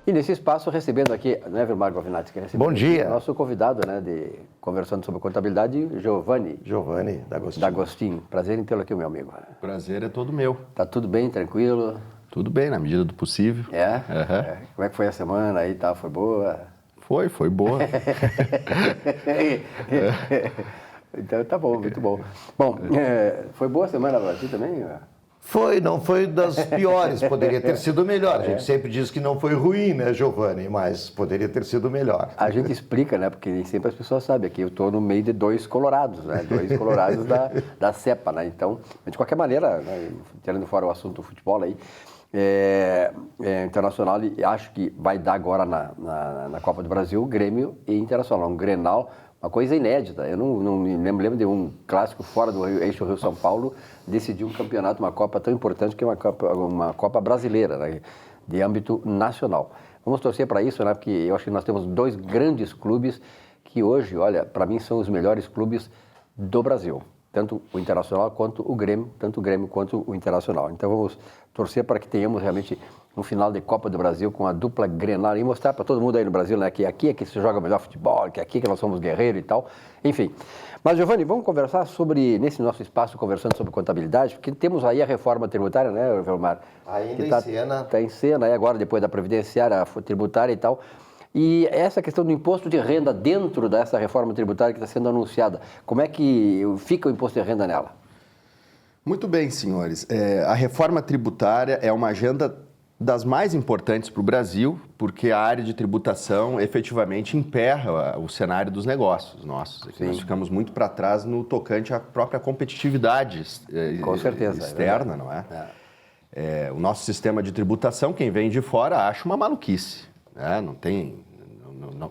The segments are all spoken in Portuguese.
E nesse espaço, recebendo aqui, não é, Vilmar Govinati, que recebendo Bom dia. nosso convidado, né, conversando sobre contabilidade, Giovanni D'Agostinho. Prazer em tê-lo aqui, meu amigo. Prazer é todo meu. Tá tudo bem, tranquilo? Tudo bem, na medida do possível. Como é que foi a semana aí, tá? Foi boa? Foi boa. Então tá bom, muito bom. Bom, foi boa a semana para ti também? Não foi das piores, poderia ter sido melhor. A gente sempre diz que não foi ruim, né, Giovanni? Mas poderia ter sido melhor. A gente explica, né? Porque nem sempre as pessoas sabem. Aqui eu estou no meio de dois colorados, né? Dois colorados da cepa, né? Então, de qualquer maneira, né, tirando fora o assunto do futebol aí, Internacional, e acho que vai dar agora na Copa do Brasil, Grêmio e Internacional, um Grenal, uma coisa inédita. Eu não me lembro de um clássico fora do eixo Rio-São Paulo decidir um campeonato, uma Copa tão importante que é uma Copa brasileira, né, de âmbito nacional. Vamos torcer para isso, né, porque eu acho que nós temos dois grandes clubes que hoje, olha, para mim são os melhores clubes do Brasil. Tanto o Internacional quanto o Grêmio, tanto o Grêmio quanto o Internacional. Então vamos torcer para que tenhamos realmente um final de Copa do Brasil com a dupla Grenal e mostrar para todo mundo aí no Brasil, né, que aqui é que se joga melhor futebol, que aqui é que nós somos guerreiros e tal. Enfim. Mas, Giovanni, vamos conversar nesse nosso espaço, conversando sobre contabilidade, porque temos aí a reforma tributária, né, Vilmar? Ainda em cena. Está em cena, agora depois da previdenciária, tributária e tal. E essa questão do imposto de renda dentro dessa reforma tributária que está sendo anunciada, como é que fica o imposto de renda nela? Muito bem, senhores. A reforma tributária é uma agenda das mais importantes para o Brasil, porque a área de tributação efetivamente emperra o cenário dos negócios nossos. Nós ficamos muito para trás no tocante à própria competitividade Com certeza, externa, não é? O nosso sistema de tributação, quem vem de fora acha uma maluquice.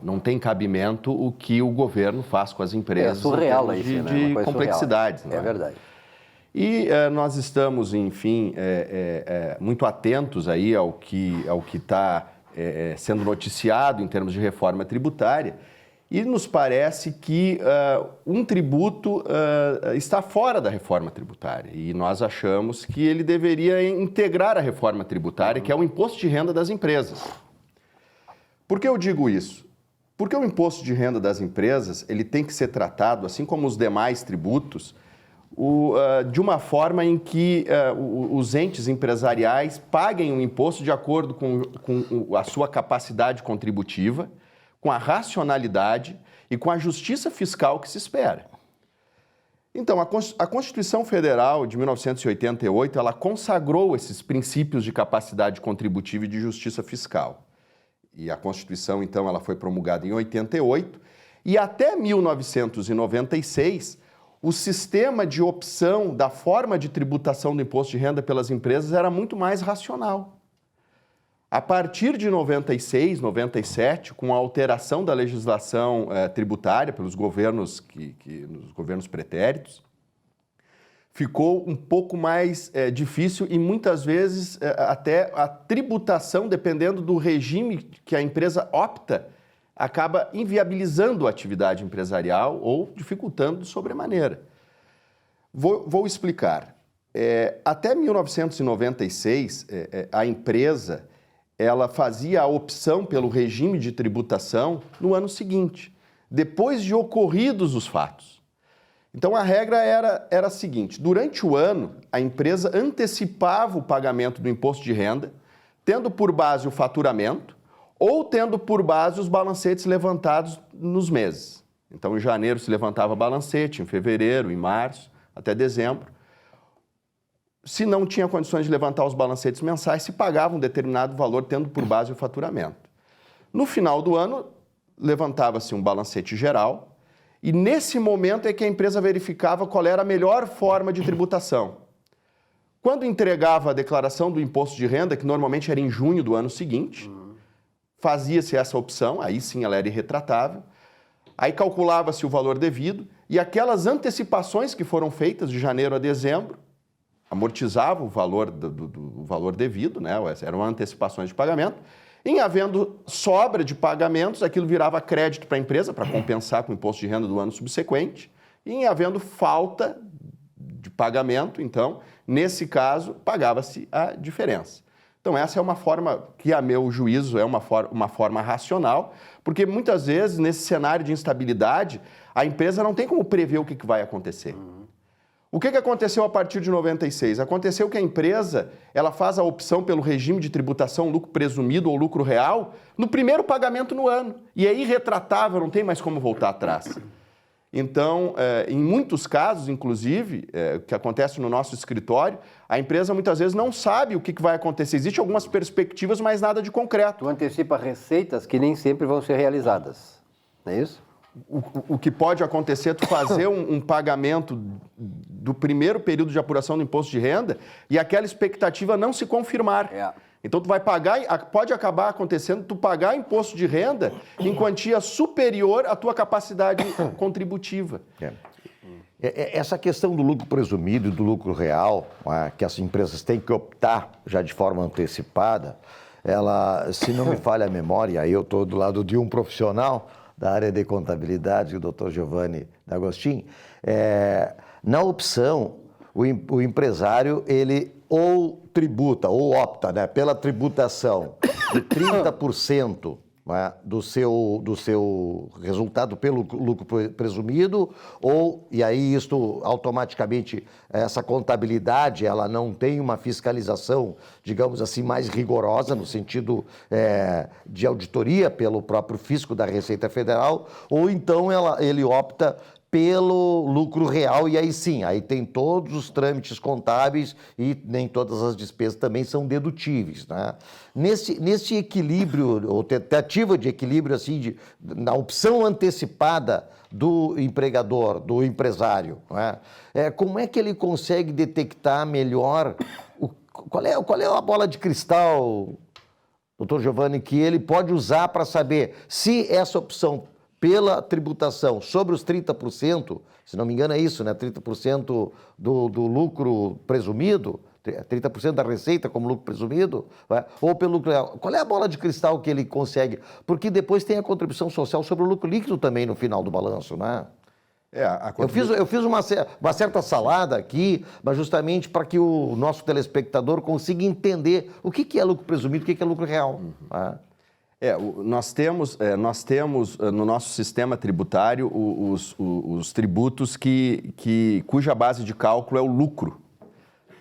Não tem cabimento o que o governo faz com as empresas. É surreal em termos isso, de complexidades. É verdade. E nós estamos, enfim, muito atentos aí ao que está sendo noticiado em termos de reforma tributária e nos parece que um tributo está fora da reforma tributária e nós achamos que ele deveria integrar a reforma tributária, que é o imposto de renda das empresas. Por que eu digo isso? Porque o imposto de renda das empresas ele tem que ser tratado, assim como os demais tributos, de uma forma em que os entes empresariais paguem o imposto de acordo com a sua capacidade contributiva, com a racionalidade e com a justiça fiscal que se espera. Então, a Constituição Federal de 1988, ela consagrou esses princípios de capacidade contributiva e de justiça fiscal. E a Constituição, então, ela foi promulgada em 88 e até 1996, o sistema de opção da forma de tributação do imposto de renda pelas empresas era muito mais racional. A partir de 96, 97, com a alteração da legislação tributária pelos governos, nos governos pretéritos, ficou um pouco mais difícil e muitas vezes até a tributação, dependendo do regime que a empresa opta, acaba inviabilizando a atividade empresarial ou dificultando de sobremaneira. Vou explicar. Até 1996, a empresa ela fazia a opção pelo regime de tributação no ano seguinte, depois de ocorridos os fatos. Então, a regra era a seguinte: durante o ano, a empresa antecipava o pagamento do imposto de renda, tendo por base o faturamento ou tendo por base os balancetes levantados nos meses. Então, em janeiro se levantava balancete, em fevereiro, em março, até dezembro. Se não tinha condições de levantar os balancetes mensais, se pagava um determinado valor, tendo por base o faturamento. No final do ano, levantava-se um balancete geral, e nesse momento é que a empresa verificava qual era a melhor forma de tributação. Quando entregava a declaração do imposto de renda, que normalmente era em junho do ano seguinte, fazia-se essa opção, aí sim ela era irretratável, aí calculava-se o valor devido e aquelas antecipações que foram feitas de janeiro a dezembro amortizavam o valor do valor devido, né? Eram antecipações de pagamento. Em havendo sobra de pagamentos, aquilo virava crédito para a empresa para compensar com o imposto de renda do ano subsequente. E em havendo falta de pagamento, então, nesse caso, pagava-se a diferença. Então, essa é uma forma que, a meu juízo, é uma forma racional, porque muitas vezes, nesse cenário de instabilidade, a empresa não tem como prever o que vai acontecer. O que aconteceu a partir de 96? Aconteceu que a empresa ela faz a opção pelo regime de tributação lucro presumido ou lucro real no primeiro pagamento no ano. E é irretratável, não tem mais como voltar atrás. Então, em muitos casos, inclusive, que acontece no nosso escritório, a empresa muitas vezes não sabe o que vai acontecer. Existem algumas perspectivas, mas nada de concreto. Tu antecipa receitas que nem sempre vão ser realizadas, não é isso? O que pode acontecer é tu fazer um pagamento do primeiro período de apuração do imposto de renda e aquela expectativa não se confirmar. Então, tu vai pagar, pode acabar acontecendo, tu pagar imposto de renda em quantia superior à tua capacidade contributiva. Essa questão do lucro presumido e do lucro real, que as empresas têm que optar já de forma antecipada, ela, se não me falha a memória, aí eu estou do lado de um profissional da área de contabilidade, o Dr. Giovanni D'Agostin, na opção, o empresário, ele ou tributa, ou opta, né, pela tributação de 30%, né, do seu resultado pelo lucro presumido, e aí isto automaticamente, essa contabilidade, ela não tem uma fiscalização, digamos assim, mais rigorosa, no sentido de auditoria pelo próprio fisco da Receita Federal, ou então ele opta pelo lucro real, e aí sim, aí tem todos os trâmites contábeis e nem todas as despesas também são dedutíveis, né? Nesse equilíbrio, ou tentativa de equilíbrio, assim, na opção antecipada do empregador, do empresário, né? Como é que ele consegue detectar melhor, qual é a bola de cristal, doutor Giovanni, que ele pode usar para saber se essa opção pela tributação sobre os 30%, se não me engano é isso, né? 30% do lucro presumido, 30% da receita como lucro presumido, né? Ou pelo lucro real. Qual é a bola de cristal que ele consegue? Porque depois tem a contribuição social sobre o lucro líquido também no final do balanço, né? Eu fiz uma certa salada aqui, mas justamente para que o nosso telespectador consiga entender o que é lucro presumido e o que é lucro real. Né? Nós temos no nosso sistema tributário os tributos cuja base de cálculo é o lucro,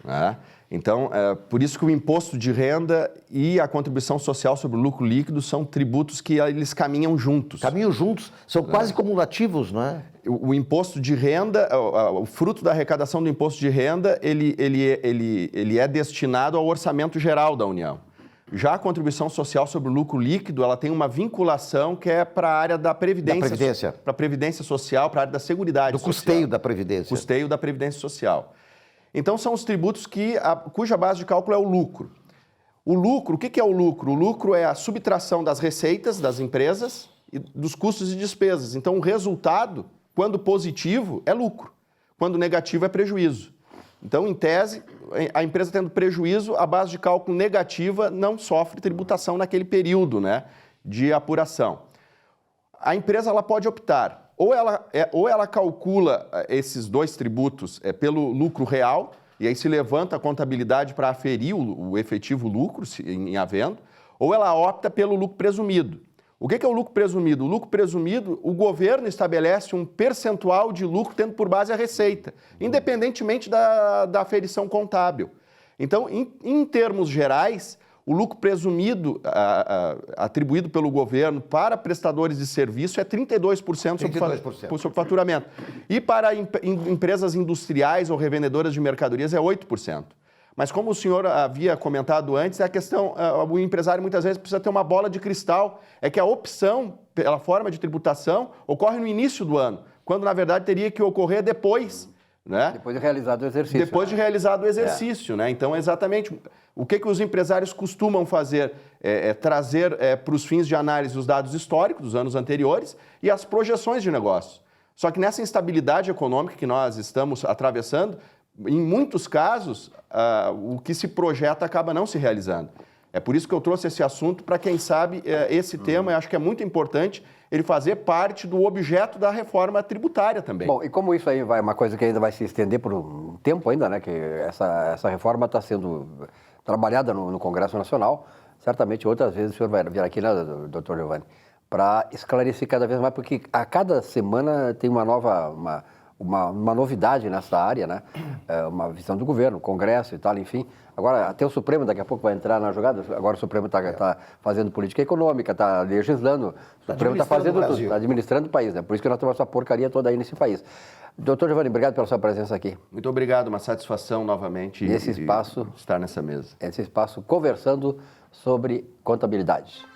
né? Então, por isso que o imposto de renda e a contribuição social sobre o lucro líquido são tributos que eles caminham juntos. Caminham juntos, são quase cumulativos, não é? O imposto de renda, o fruto da arrecadação do imposto de renda, ele é destinado ao orçamento geral da União. Já a contribuição social sobre o lucro líquido, ela tem uma vinculação que é para a área da Previdência. Para a Previdência Social, para a área da Seguridade Social. Do custeio da Previdência. Custeio da Previdência Social. Então, são os tributos cuja base de cálculo é o lucro. O lucro, o que é o lucro? O lucro é a subtração das receitas das empresas e dos custos e despesas. Então, o resultado, quando positivo, é lucro. Quando negativo, é prejuízo. Então, em tese, a empresa tendo prejuízo, a base de cálculo negativa não sofre tributação naquele período, né, de apuração. A empresa ela pode optar, ou ela calcula esses dois tributos pelo lucro real, e aí se levanta a contabilidade para aferir o efetivo lucro, em havendo, ou ela opta pelo lucro presumido. O que é o lucro presumido? O lucro presumido, o governo estabelece um percentual de lucro tendo por base a receita, independentemente da aferição contábil. Então, em termos gerais, o lucro presumido atribuído pelo governo para prestadores de serviço é 32% sobre o faturamento. E para empresas industriais ou revendedoras de mercadorias é 8%. Mas como o senhor havia comentado antes, a questão, o empresário muitas vezes precisa ter uma bola de cristal, é que a opção pela forma de tributação ocorre no início do ano, quando na verdade teria que ocorrer depois, né? Depois de realizado o exercício. Depois de realizado o exercício, né? Então, exatamente, o que os empresários costumam fazer é trazer para os fins de análise os dados históricos dos anos anteriores e as projeções de negócio. Só que nessa instabilidade econômica que nós estamos atravessando, em muitos casos, o que se projeta acaba não se realizando. É por isso que eu trouxe esse assunto, para quem sabe esse tema, eu acho que é muito importante ele fazer parte do objeto da reforma tributária também. Bom, e como isso aí vai uma coisa que ainda vai se estender por um tempo ainda, né, que essa reforma está sendo trabalhada no Congresso Nacional, certamente outras vezes o senhor vai vir aqui, né, doutor Giovanni, para esclarecer cada vez mais, porque a cada semana tem uma novidade nessa área, né? Uma visão do governo, Congresso e tal, enfim. Agora, até o Supremo daqui a pouco vai entrar na jogada. Agora o Supremo está fazendo política econômica, está legislando. O Supremo está fazendo tudo, está administrando o país, né? Por isso que nós temos essa porcaria toda aí nesse país. Doutor Giovanni, obrigado pela sua presença aqui. Muito obrigado, uma satisfação novamente Nesse espaço, estar nessa mesa. Esse espaço conversando sobre contabilidade.